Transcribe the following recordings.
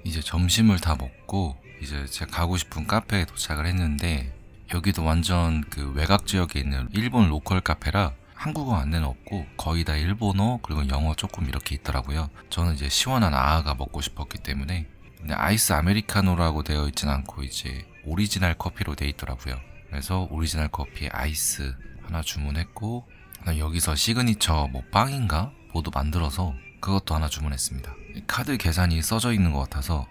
이제 점심을 다 먹고 이제 제가 가고 싶은 카페에 도착을 했는데, 여기도 완전 그 외곽 지역에 있는 일본 로컬 카페라 한국어 안내는 없고 거의 다 일본어 그리고 영어 조금 이렇게 있더라고요. 저는 이제 시원한 아아가 먹고 싶었기 때문에, 근데 아이스 아메리카노라고 되어 있진 않고 이제 오리지널 커피로 되어 있더라고요. 그래서 오리지널 커피 아이스 하나 주문했고, 여기서 시그니처 뭐 빵인가 뭐도 만들어서 그것도 하나 주문했습니다. 카드 계산이 써져 있는 것 같아서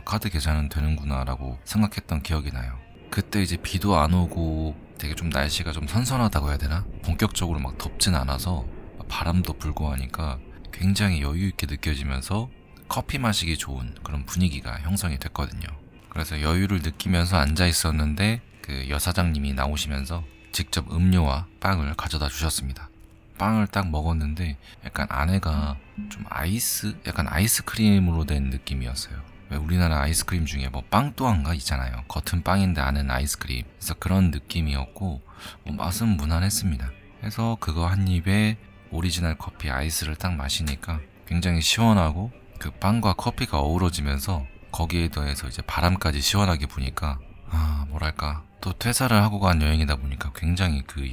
카드 계산은 되는구나 라고 생각했던 기억이 나요. 그때 이제 비도 안 오고 되게 좀 날씨가 좀 선선하다고 해야 되나? 본격적으로 막 덥진 않아서 바람도 불고 하니까 굉장히 여유 있게 느껴지면서 커피 마시기 좋은 그런 분위기가 형성이 됐거든요. 그래서 여유를 느끼면서 앉아 있었는데 그 여사장님이 나오시면서 직접 음료와 빵을 가져다 주셨습니다. 빵을 딱 먹었는데 약간 안에가 좀 약간 아이스크림으로 된 느낌이었어요. 왜 우리나라 아이스크림 중에 뭐 빵또한가 있잖아요. 겉은 빵인데 안은 아이스크림. 그래서 그런 느낌이었고 맛은 무난했습니다. 그래서 그거 한 입에 오리지널 커피 아이스를 딱 마시니까 굉장히 시원하고 그 빵과 커피가 어우러지면서 거기에 더해서 이제 바람까지 시원하게 부니까 뭐랄까 또 퇴사를 하고 간 여행이다 보니까 굉장히 그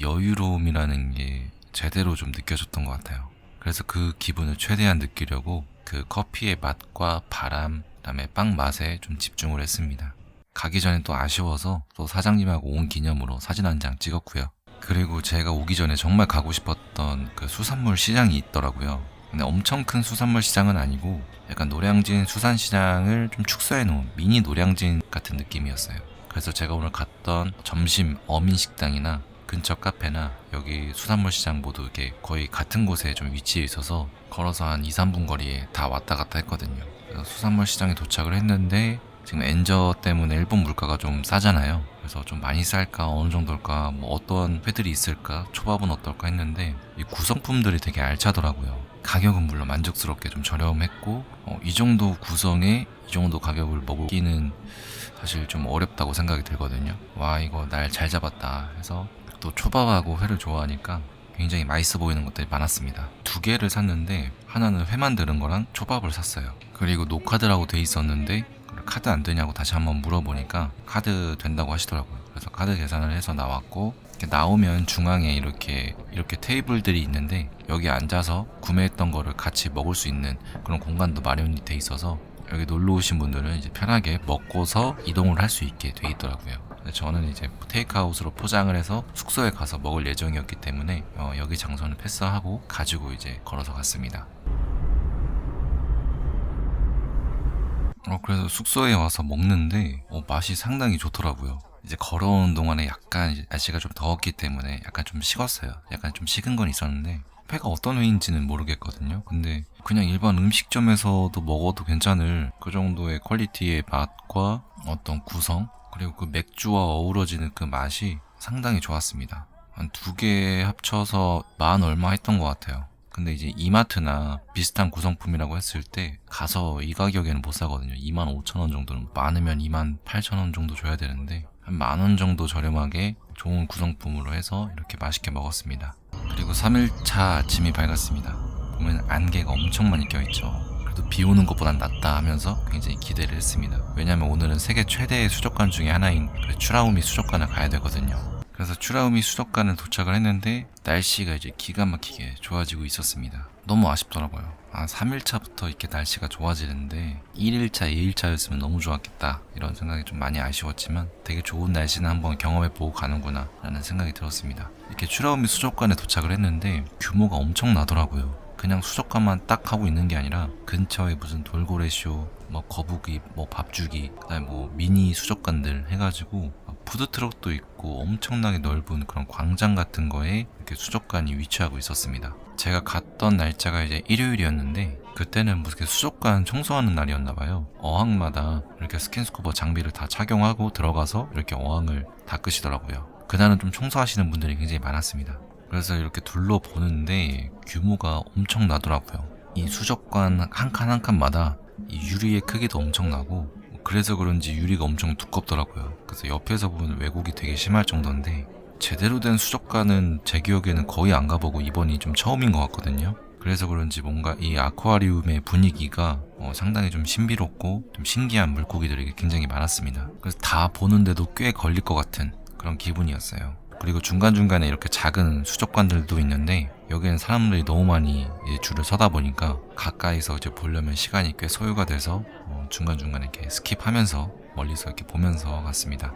여유로움이라는 게 제대로 좀 느껴졌던 것 같아요. 그래서 그 기분을 최대한 느끼려고 그 커피의 맛과 바람, 그다음에 빵 맛에 좀 집중을 했습니다. 가기 전에 또 아쉬워서 또 사장님하고 온 기념으로 사진 한 장 찍었고요. 그리고 제가 오기 전에 정말 가고 싶었던 그 수산물 시장이 있더라고요. 근데 엄청 큰 수산물 시장은 아니고 약간 노량진 수산시장을 좀 축소해 놓은 미니 노량진 같은 느낌이었어요. 그래서 제가 오늘 갔던 점심 어민식당이나 근처 카페나 여기 수산물 시장 모두 이렇게 거의 같은 곳에 좀 위치해 있어서 걸어서 한 2, 3분 거리에 다 왔다 갔다 했거든요. 그래서 수산물 시장에 도착을 했는데 지금 엔저 때문에 일본 물가가 좀 싸잖아요. 그래서 좀 많이 쌀까 어느 정도일까 뭐 어떤 회들이 있을까 초밥은 어떨까 했는데 이 구성품들이 되게 알차더라고요. 가격은 물론 만족스럽게 좀 저렴했고 이 정도 구성에 이 정도 가격을 먹기는 사실 좀 어렵다고 생각이 들거든요. 와 이거 날 잘 잡았다 해서 또 초밥하고 회를 좋아하니까 굉장히 맛있어 보이는 것들이 많았습니다. 2개를 샀는데 하나는 회 만드는 거랑 초밥을 샀어요. 그리고 노카드라고 돼 있었는데 카드 안 되냐고 다시 한번 물어보니까 카드 된다고 하시더라고요. 그래서 카드 계산을 해서 나왔고, 이렇게 나오면 중앙에 이렇게 테이블들이 있는데 여기 앉아서 구매했던 거를 같이 먹을 수 있는 그런 공간도 마련이 돼 있어서 여기 놀러 오신 분들은 이제 편하게 먹고서 이동을 할 수 있게 돼 있더라고요. 저는 이제 테이크아웃으로 포장을 해서 숙소에 가서 먹을 예정이었기 때문에 여기 장소는 패스하고 가지고 이제 걸어서 갔습니다. 그래서 숙소에 와서 먹는데 맛이 상당히 좋더라고요. 이제 걸어오는 동안에 약간 이제 날씨가 좀 더웠기 때문에 약간 좀 식었어요. 약간 좀 식은 건 있었는데 회가 어떤 회인지는 모르겠거든요. 근데 그냥 일반 음식점에서도 먹어도 괜찮을 그 정도의 퀄리티의 맛과 어떤 구성, 그리고 그 맥주와 어우러지는 그 맛이 상당히 좋았습니다. 한 2개 합쳐서 10,000 얼마 했던 것 같아요. 근데 이제 이마트나 비슷한 구성품이라고 했을 때 가서 이 가격에는 못 사거든요. 25,000원 정도는, 많으면 28,000원 정도 줘야 되는데 한 10,000원 정도 저렴하게 좋은 구성품으로 해서 이렇게 맛있게 먹었습니다. 그리고 3일차 아침이 밝았습니다. 보면 안개가 엄청 많이 껴있죠. 그래도 비 오는 것보단 낫다 하면서 굉장히 기대를 했습니다. 왜냐면 오늘은 세계 최대의 수족관 중에 하나인 추라우미 수족관을 가야 되거든요. 그래서 추라우미 수족관을 도착을 했는데 날씨가 이제 기가 막히게 좋아지고 있었습니다. 너무 아쉽더라고요. 3일차부터 이렇게 날씨가 좋아지는데 1일차, 2일차였으면 너무 좋았겠다 이런 생각이 좀 많이 아쉬웠지만 되게 좋은 날씨는 한번 경험해보고 가는구나 라는 생각이 들었습니다. 이렇게 추라우미 수족관에 도착을 했는데 규모가 엄청 나더라고요. 그냥 수족관만 딱 하고 있는 게 아니라 근처에 무슨 돌고래쇼, 뭐 거북이, 뭐 밥주기, 그다음에 뭐 미니 수족관들 해가지고 푸드트럭도 있고 엄청나게 넓은 그런 광장 같은 거에 이렇게 수족관이 위치하고 있었습니다. 제가 갔던 날짜가 이제 일요일이었는데 그때는 무슨 수족관 청소하는 날이었나봐요. 어항마다 이렇게 스킨스쿠버 장비를 다 착용하고 들어가서 이렇게 어항을 닦으시더라고요. 그날은 좀 청소하시는 분들이 굉장히 많았습니다. 그래서 이렇게 둘러보는데 규모가 엄청 나더라고요. 이 수족관 한 칸 한 칸마다 이 유리의 크기도 엄청나고 그래서 그런지 유리가 엄청 두껍더라고요. 그래서 옆에서 보면 왜곡이 되게 심할 정도인데 제대로 된 수족관은 제 기억에는 거의 안 가보고 이번이 좀 처음인 것 같거든요. 그래서 그런지 뭔가 이 아쿠아리움의 분위기가 상당히 좀 신비롭고 좀 신기한 물고기들이 굉장히 많았습니다. 그래서 다 보는데도 꽤 걸릴 것 같은 그런 기분이었어요. 그리고 중간중간에 이렇게 작은 수족관들도 있는데 여기에는 사람들이 너무 많이 이제 줄을 서다 보니까 가까이서 이제 보려면 시간이 꽤 소요가 돼서 중간중간에 이렇게 스킵하면서 멀리서 이렇게 보면서 갔습니다.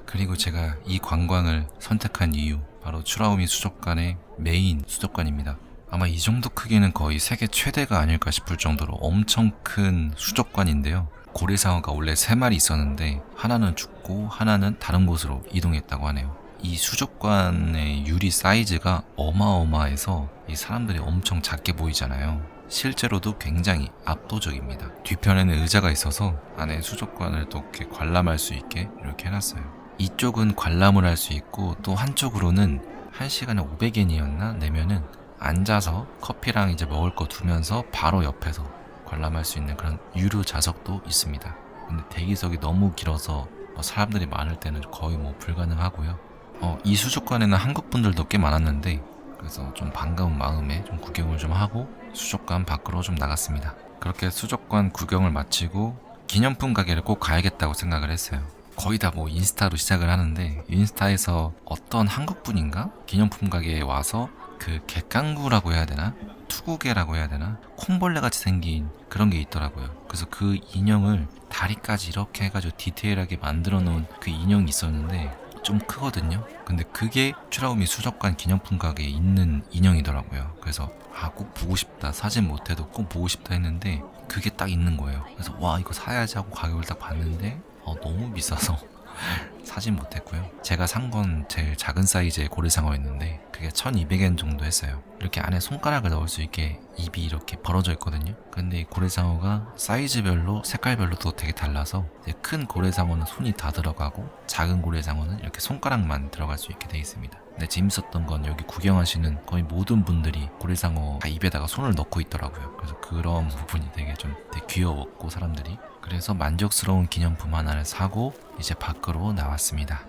그리고 제가 이 관광을 선택한 이유, 바로 추라우미 수족관의 메인 수족관입니다. 아마 이 정도 크기는 거의 세계 최대가 아닐까 싶을 정도로 엄청 큰 수족관인데요. 고래상어가 원래 3마리 있었는데 하나는 죽고 하나는 다른 곳으로 이동했다고 하네요. 이 수족관의 유리 사이즈가 어마어마해서 이 사람들이 엄청 작게 보이잖아요. 실제로도 굉장히 압도적입니다. 뒤편에는 의자가 있어서 안에 수족관을 또 이렇게 관람할 수 있게 이렇게 해놨어요. 이쪽은 관람을 할 수 있고 또 한쪽으로는 1시간에 500엔이었나 내면은 앉아서 커피랑 이제 먹을 거 두면서 바로 옆에서 관람할 수 있는 그런 유료 좌석도 있습니다. 근데 대기석이 너무 길어서 사람들이 많을 때는 거의 불가능하고요. 이 수족관에는 한국 분들도 꽤 많았는데 그래서 좀 반가운 마음에 좀 구경을 좀 하고 수족관 밖으로 좀 나갔습니다. 그렇게 수족관 구경을 마치고 기념품 가게를 꼭 가야겠다고 생각을 했어요. 거의 다 인스타로 시작을 하는데 인스타에서 어떤 한국분인가 기념품 가게에 와서 그 갯강구라고 해야 되나? 투구개라고 해야 되나? 콩벌레 같이 생긴 그런 게 있더라고요. 그래서 그 인형을 다리까지 이렇게 해가지고 디테일하게 만들어 놓은 그 인형이 있었는데 좀 크거든요. 근데 그게 추라우미 수족관 기념품 가게에 있는 인형이더라고요. 그래서 꼭 보고 싶다, 사진 못해도 꼭 보고 싶다 했는데 그게 딱 있는 거예요. 그래서 와 이거 사야지 하고 가격을 딱 봤는데 너무 비싸서 사진 못했고요. 제가 산 건 제일 작은 사이즈의 고래상어였는데 그게 1200엔 정도 했어요. 이렇게 안에 손가락을 넣을 수 있게 입이 이렇게 벌어져 있거든요. 근데 이 고래상어가 사이즈별로 색깔별로 또 되게 달라서 큰 고래상어는 손이 다 들어가고 작은 고래상어는 이렇게 손가락만 들어갈 수 있게 되어 있습니다. 근데 재밌었던 건 여기 구경하시는 거의 모든 분들이 고래상어 다 입에다가 손을 넣고 있더라고요. 그래서 그런 부분이 되게 귀여웠고 사람들이, 그래서 만족스러운 기념품 하나를 사고 이제 밖으로 나왔습니다.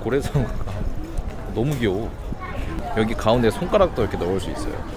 고래상어가 너무 귀여워. 여기 가운데 손가락도 이렇게 넣을 수 있어요.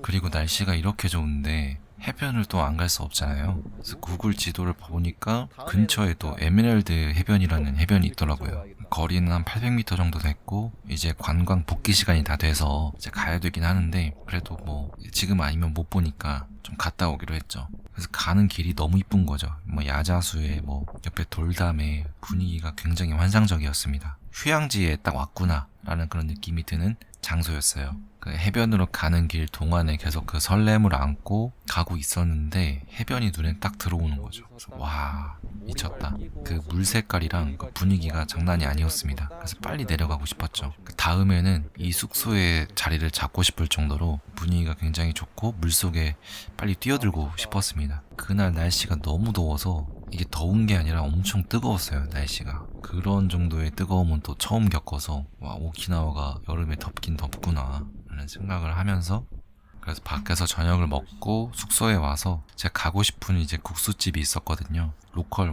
그리고 날씨가 이렇게 좋은데 해변을 또 안 갈 수 없잖아요. 그래서 구글 지도를 보니까 근처에 또 에메랄드 해변이라는 해변이 있더라고요. 거리는 한 800m 정도 됐고 이제 관광 복귀 시간이 다 돼서 이제 가야 되긴 하는데 그래도 지금 아니면 못 보니까 좀 갔다 오기로 했죠. 그래서 가는 길이 너무 이쁜 거죠. 야자수에 옆에 돌담에 분위기가 굉장히 환상적이었습니다. 휴양지에 딱 왔구나 라는 그런 느낌이 드는 장소였어요. 그 해변으로 가는 길 동안에 계속 그 설렘을 안고 가고 있었는데 해변이 눈에 딱 들어오는 거죠. 그래서 와 미쳤다. 그 물 색깔이랑 그 분위기가 장난이 아니었습니다. 그래서 빨리 내려가고 싶었죠. 그 다음에는 이 숙소에 자리를 잡고 싶을 정도로 분위기가 굉장히 좋고 물속에 빨리 뛰어들고 싶었습니다. 그날 날씨가 너무 더워서 이게 더운 게 아니라 엄청 뜨거웠어요. 날씨가 그런 정도의 뜨거움은 또 처음 겪어서 와 오키나와가 여름에 덥긴 덥구나 라는 생각을 하면서, 그래서 밖에서 저녁을 먹고 숙소에 와서 제가 가고 싶은 이제 국수집이 있었거든요.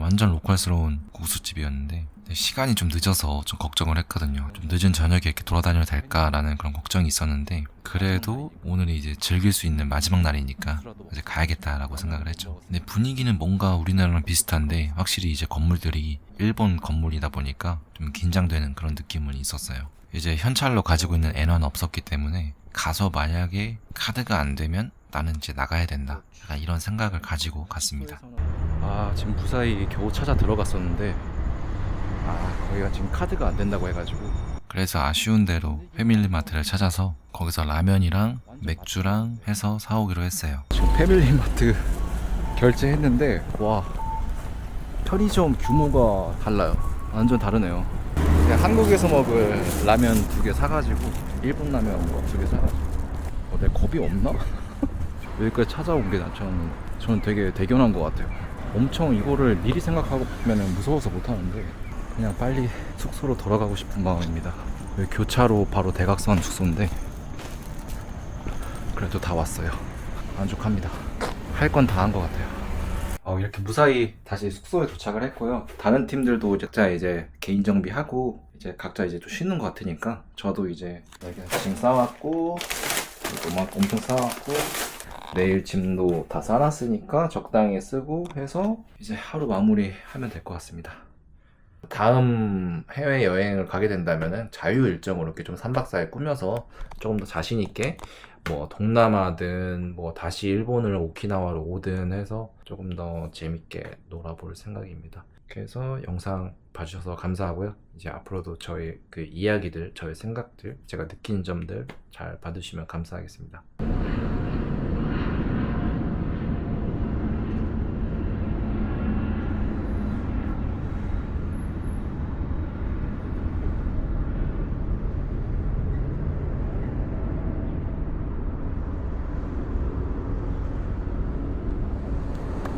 완전 로컬스러운 국수집이었는데 시간이 좀 늦어서 좀 걱정을 했거든요. 좀 늦은 저녁에 이렇게 돌아다녀도 될까라는 그런 걱정이 있었는데 그래도 오늘이 이제 즐길 수 있는 마지막 날이니까 이제 가야겠다라고 생각을 했죠. 근데 분위기는 뭔가 우리나라랑 비슷한데 확실히 이제 건물들이 일본 건물이다 보니까 좀 긴장되는 그런 느낌은 있었어요. 이제 현찰로 가지고 있는 엔화는 없었기 때문에 가서 만약에 카드가 안 되면 나는 이제 나가야 된다, 약간 이런 생각을 가지고 갔습니다. 지금 무사히 겨우 찾아 들어갔었는데 거기가 지금 카드가 안 된다고 해가지고 그래서 아쉬운 대로 패밀리마트를 찾아서 거기서 라면이랑 맥주랑 해서 사오기로 했어요. 지금 패밀리마트 결제했는데 와 편의점 규모가 달라요. 완전 다르네요. 그냥 한국에서 먹을 라면 2개 사가지고 일본 라면 2개 사가지고 내 겁이 없나? 여기까지 찾아온 게 저는 되게 대견한 것 같아요. 엄청 이거를 미리 생각하고 보면 무서워서 못하는데 그냥 빨리 숙소로 돌아가고 싶은 마음입니다. 여기 교차로 바로 대각선 숙소인데 그래도 다 왔어요. 만족합니다. 할 건 다 한 것 같아요. 이렇게 무사히 다시 숙소에 도착을 했고요. 다른 팀들도 각자 이제 개인 정비하고 이제 각자 이제 좀 쉬는 것 같으니까 저도 이제 여기 짐 싸왔고 이거 엄청 싸왔고 내일 짐도 다 싸놨으니까 적당히 쓰고 해서 이제 하루 마무리하면 될 것 같습니다. 다음 해외 여행을 가게 된다면은 자유 일정으로 이렇게 좀 3박 4일 꾸며서 조금 더 자신 있게 뭐 동남아든 뭐 다시 일본을 오키나와로 오든 해서 조금 더 재밌게 놀아볼 생각입니다. 그래서 영상 봐주셔서 감사하고요. 이제 앞으로도 저의 그 이야기들, 저의 생각들, 제가 느낀 점들 잘 봐주시면 감사하겠습니다.